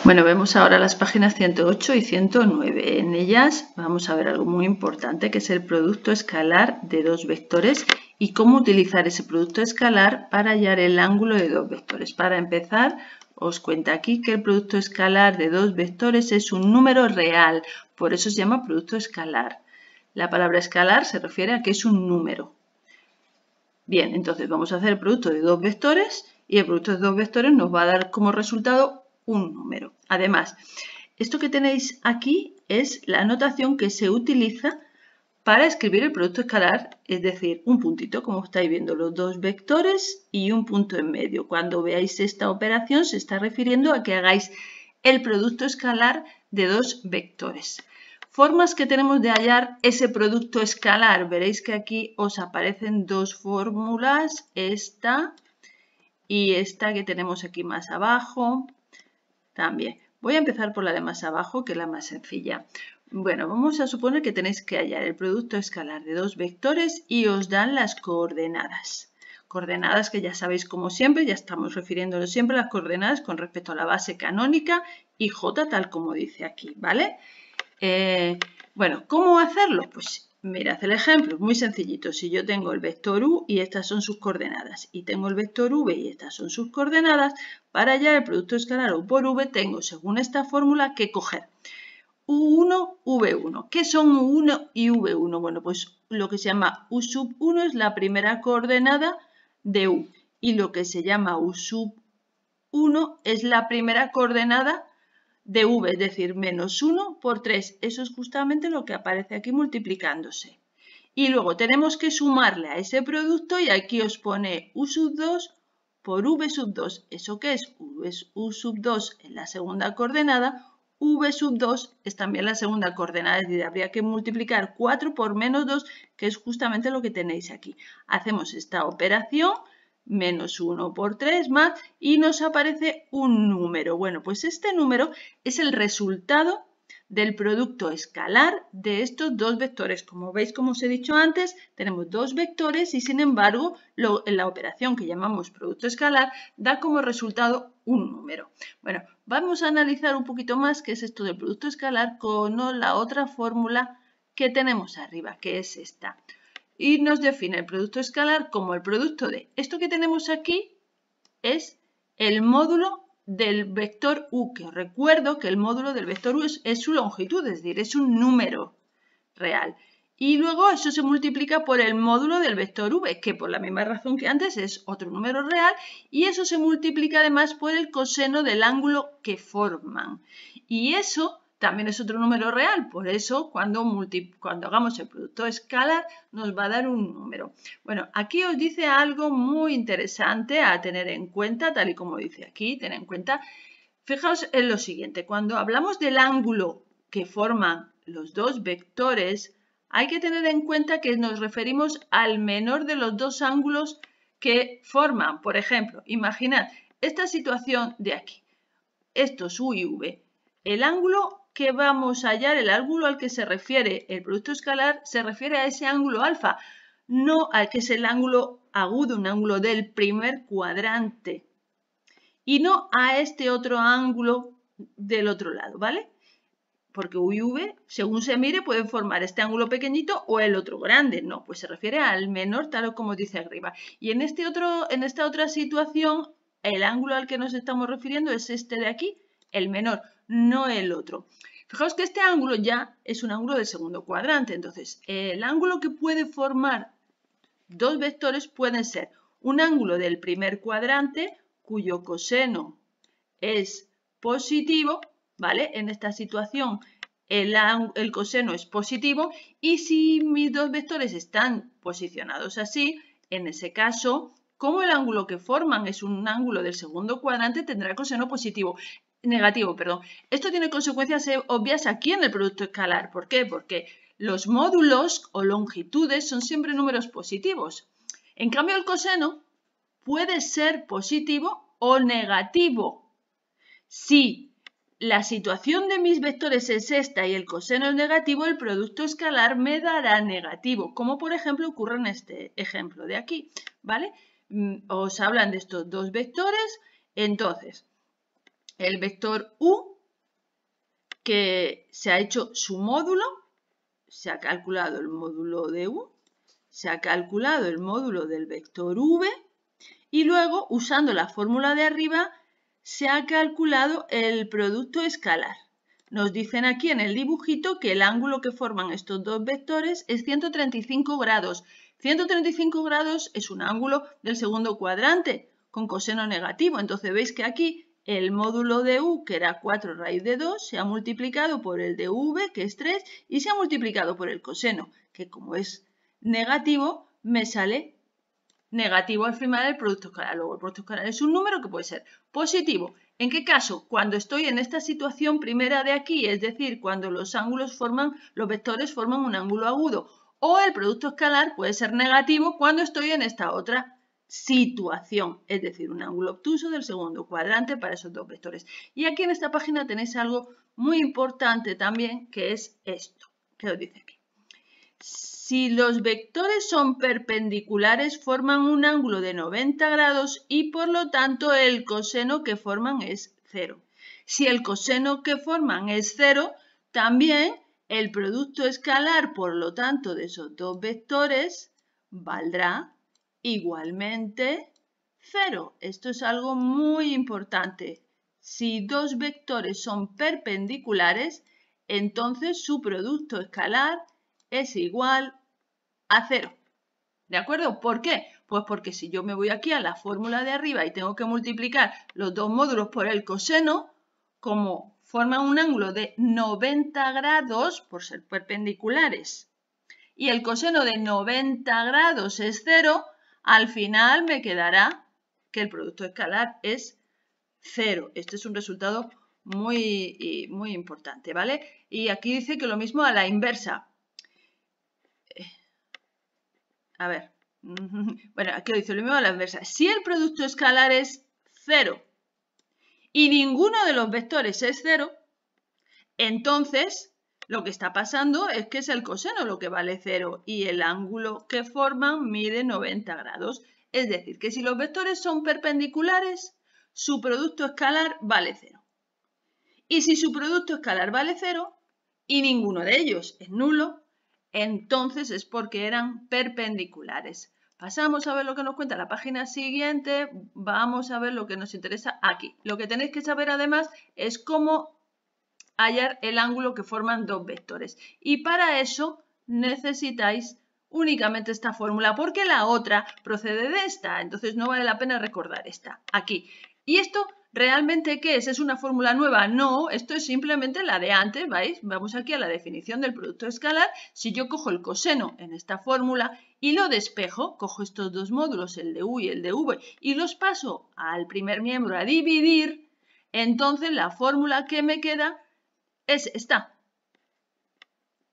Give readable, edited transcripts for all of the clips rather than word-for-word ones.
Bueno, vemos ahora las páginas 108 y 109. En ellas vamos a ver algo muy importante, que es el producto escalar de dos vectores y cómo utilizar ese producto escalar para hallar el ángulo de dos vectores. Para empezar, os cuenta aquí que el producto escalar de dos vectores es un número real, por eso se llama producto escalar. La palabra escalar se refiere a que es un número. Bien, entonces vamos a hacer el producto de dos vectores y el producto de dos vectores nos va a dar como resultado un número. Además, esto que tenéis aquí es la notación que se utiliza para escribir el producto escalar, es decir, un puntito, como estáis viendo, los dos vectores y un punto en medio. Cuando veáis esta operación se está refiriendo a que hagáis el producto escalar de dos vectores. Formas que tenemos de hallar ese producto escalar. Veréis que aquí os aparecen dos fórmulas, esta y esta que tenemos aquí más abajo. También. Voy a empezar por la de más abajo, que es la más sencilla. Bueno, vamos a suponer que tenéis que hallar el producto escalar de dos vectores y os dan las coordenadas. Coordenadas que ya sabéis, como siempre, ya estamos refiriéndonos siempre a las coordenadas con respecto a la base canónica y j tal como dice aquí, ¿vale? Bueno, ¿cómo hacerlo? Pues mirad el ejemplo, muy sencillito. Si yo tengo el vector u y estas son sus coordenadas y tengo el vector v y estas son sus coordenadas, para hallar el producto escalar u por v tengo, según esta fórmula, que coger u1, v1. ¿Qué son u1 y v1? Bueno, pues lo que se llama u sub 1 es la primera coordenada de u y lo que se llama u sub 1 es la primera coordenada de v, es decir, menos 1 por 3. Eso es justamente lo que aparece aquí multiplicándose. Y luego tenemos que sumarle a ese producto y aquí os pone u sub 2 por v sub 2. ¿Eso qué es? U sub 2 en la segunda coordenada, v sub 2 es también la segunda coordenada, es decir, habría que multiplicar 4 por menos 2, que es justamente lo que tenéis aquí. Hacemos esta operación, menos 1 por 3 más, y nos aparece un número. Bueno, pues este número es el resultado del producto escalar de estos dos vectores. Como veis, como os he dicho antes, tenemos dos vectores y sin embargo la operación que llamamos producto escalar da como resultado un número. Bueno, vamos a analizar un poquito más qué es esto del producto escalar con la otra fórmula que tenemos arriba, que es esta. Y nos define el producto escalar como el producto de esto que tenemos aquí es el módulo del vector u, que os recuerdo que el módulo del vector u es su longitud, es decir, es un número real. Y luego eso se multiplica por el módulo del vector v, que por la misma razón que antes es otro número real, y eso se multiplica además por el coseno del ángulo que forman. Y eso también es otro número real, por eso cuando hagamos el producto escalar nos va a dar un número. Bueno, aquí os dice algo muy interesante a tener en cuenta, tal y como dice aquí, tener en cuenta. Fijaos en lo siguiente, cuando hablamos del ángulo que forman los dos vectores, hay que tener en cuenta que nos referimos al menor de los dos ángulos que forman. Por ejemplo, imaginad esta situación de aquí, estos u y v. El ángulo que vamos a hallar, el ángulo al que se refiere el producto escalar, se refiere a ese ángulo alfa, no al que es el ángulo agudo, un ángulo del primer cuadrante, y no a este otro ángulo del otro lado, ¿vale? Porque u y v, según se mire, pueden formar este ángulo pequeñito o el otro grande. No, pues se refiere al menor, tal como dice arriba. Y en esta otra situación, el ángulo al que nos estamos refiriendo es este de aquí, el menor, no el otro. Fijaos que este ángulo ya es un ángulo del segundo cuadrante. Entonces, el ángulo que puede formar dos vectores pueden ser un ángulo del primer cuadrante, cuyo coseno es positivo, ¿vale? En esta situación el coseno es positivo y si mis dos vectores están posicionados así, en ese caso, como el ángulo que forman es un ángulo del segundo cuadrante, tendrá coseno negativo, perdón. Esto tiene consecuencias obvias aquí en el producto escalar. ¿Por qué? Porque los módulos o longitudes son siempre números positivos. En cambio, el coseno puede ser positivo o negativo. Si la situación de mis vectores es esta y el coseno es negativo, el producto escalar me dará negativo, como por ejemplo ocurre en este ejemplo de aquí, ¿vale? Os hablan de estos dos vectores, entonces el vector u que se ha hecho su módulo, se ha calculado el módulo de u, se ha calculado el módulo del vector v y luego, usando la fórmula de arriba, se ha calculado el producto escalar. Nos dicen aquí en el dibujito que el ángulo que forman estos dos vectores es 135 grados. 135 grados es un ángulo del segundo cuadrante con coseno negativo. Entonces veis que aquí el módulo de u, que era 4 raíz de 2, se ha multiplicado por el de v, que es 3, y se ha multiplicado por el coseno, que como es negativo, me sale negativo al final del producto escalar. Luego el producto escalar es un número que puede ser positivo. ¿En qué caso? Cuando estoy en esta situación primera de aquí, es decir, cuando los vectores forman un ángulo agudo. O el producto escalar puede ser negativo cuando estoy en esta otra situación, es decir, un ángulo obtuso del segundo cuadrante para esos dos vectores. Y aquí en esta página tenéis algo muy importante también, que es esto, que os dice aquí. Si los vectores son perpendiculares, forman un ángulo de 90 grados y por lo tanto el coseno que forman es 0. Si el coseno que forman es 0, también el producto escalar, por lo tanto, de esos dos vectores valdrá igualmente 0. Esto es algo muy importante. Si dos vectores son perpendiculares, entonces su producto escalar es igual a 0. ¿De acuerdo? ¿Por qué? Pues porque si yo me voy aquí a la fórmula de arriba y tengo que multiplicar los dos módulos por el coseno, como forman un ángulo de 90 grados por ser perpendiculares y el coseno de 90 grados es 0, al final me quedará que el producto escalar es 0. Este es un resultado muy importante, ¿vale? Y aquí dice que lo mismo a la inversa. A ver, bueno, aquí lo dice lo mismo a la inversa. Si el producto escalar es 0 y ninguno de los vectores es 0, entonces lo que está pasando es que es el coseno lo que vale 0 y el ángulo que forman mide 90 grados. Es decir, que si los vectores son perpendiculares, su producto escalar vale 0. Y si su producto escalar vale 0 y ninguno de ellos es nulo, entonces es porque eran perpendiculares. Pasamos a ver lo que nos cuenta la página siguiente. Vamos a ver lo que nos interesa aquí. Lo que tenéis que saber además es cómo hallar el ángulo que forman dos vectores. Y para eso necesitáis únicamente esta fórmula, porque la otra procede de esta. Entonces no vale la pena recordar esta. Aquí. Y esto ¿realmente qué es? ¿Es una fórmula nueva? No, esto es simplemente la de antes, ¿veis? Vamos aquí a la definición del producto escalar. Si yo cojo el coseno en esta fórmula y lo despejo, cojo estos dos módulos, el de u y el de v, y los paso al primer miembro a dividir, entonces la fórmula que me queda es esta.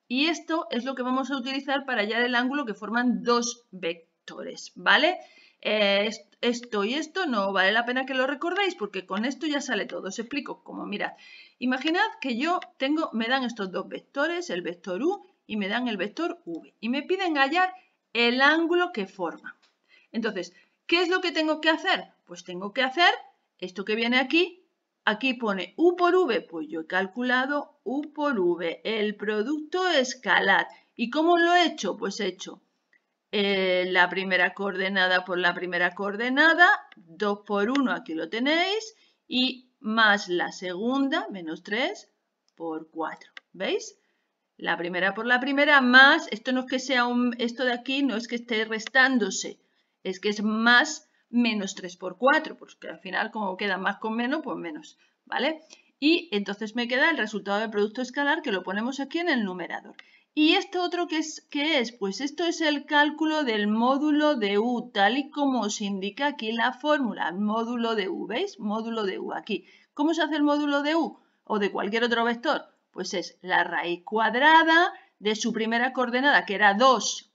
Y esto es lo que vamos a utilizar para hallar el ángulo que forman dos vectores, ¿vale? Esto y esto no vale la pena que lo recordéis porque con esto ya sale todo. Os explico cómo. Mirad, imaginad que me dan estos dos vectores, el vector u y me dan el vector v. Y me piden hallar el ángulo que forman. Entonces, ¿qué es lo que tengo que hacer? Pues tengo que hacer esto que viene aquí. Aquí pone u por v, pues yo he calculado u por v, el producto escalar. ¿Y cómo lo he hecho? Pues he hecho la primera coordenada por la primera coordenada, 2 por 1, aquí lo tenéis, y más la segunda, menos 3 por 4. ¿Veis? La primera por la primera más, esto no es que sea esto de aquí no es que esté restándose, es que es más menos 3 por 4, porque al final como queda más con menos, pues menos, ¿vale? Y entonces me queda el resultado del producto escalar que lo ponemos aquí en el numerador. ¿Y esto otro qué es? Pues esto es el cálculo del módulo de u, tal y como os indica aquí la fórmula, módulo de u, ¿veis? Módulo de u aquí. ¿Cómo se hace el módulo de u o de cualquier otro vector? Pues es la raíz cuadrada de su primera coordenada, que era 2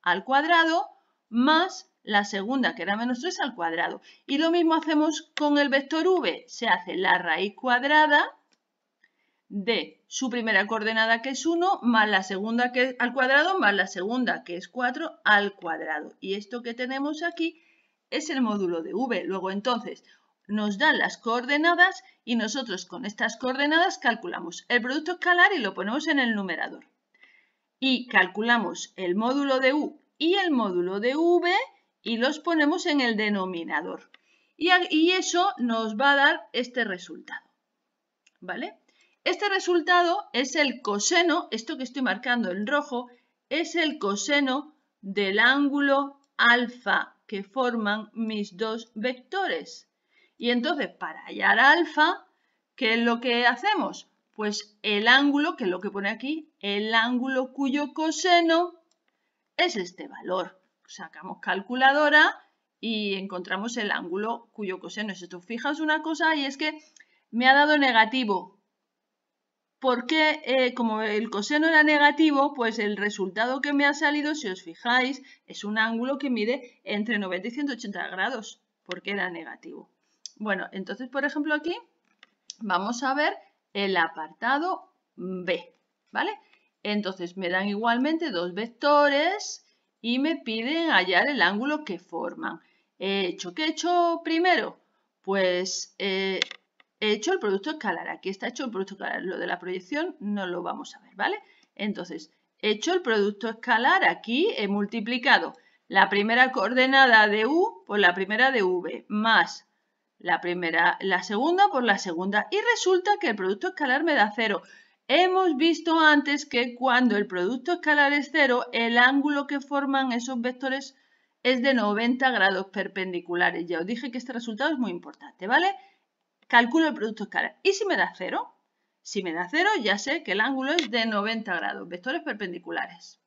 al cuadrado, más la segunda, que era menos 3 al cuadrado. Y lo mismo hacemos con el vector v. Se hace la raíz cuadrada de su primera coordenada, que es 1, más la segunda que es al cuadrado, más la segunda, que es 4, al cuadrado. Y esto que tenemos aquí es el módulo de v. Luego, entonces, nos dan las coordenadas y nosotros con estas coordenadas calculamos el producto escalar y lo ponemos en el numerador. Y calculamos el módulo de U y el módulo de V y los ponemos en el denominador. Y eso nos va a dar este resultado, ¿vale? Este resultado es el coseno, esto que estoy marcando en rojo, es el coseno del ángulo alfa que forman mis dos vectores. Y entonces, para hallar alfa, ¿qué es lo que hacemos? Pues el ángulo, que es lo que pone aquí, el ángulo cuyo coseno es este valor. Sacamos calculadora y encontramos el ángulo cuyo coseno es esto. Fijaos una cosa y es que me ha dado negativo. Porque como el coseno era negativo, pues el resultado que me ha salido, si os fijáis, es un ángulo que mide entre 90 y 180 grados, porque era negativo. Bueno, entonces, por ejemplo, aquí vamos a ver el apartado B, ¿vale? Entonces, me dan igualmente dos vectores y me piden hallar el ángulo que forman. ¿Qué he hecho primero? Pues he hecho el producto escalar. Aquí está hecho el producto escalar. Lo de la proyección no lo vamos a ver, ¿vale? Entonces, he hecho el producto escalar. Aquí he multiplicado la primera coordenada de U por la primera de V, más la segunda por la segunda. Y resulta que el producto escalar me da 0. Hemos visto antes que cuando el producto escalar es 0, el ángulo que forman esos vectores es de 90 grados perpendiculares. Ya os dije que este resultado es muy importante, ¿vale? Calculo el producto escalar. ¿Y si me da 0? Si me da 0, ya sé que el ángulo es de 90 grados, vectores perpendiculares.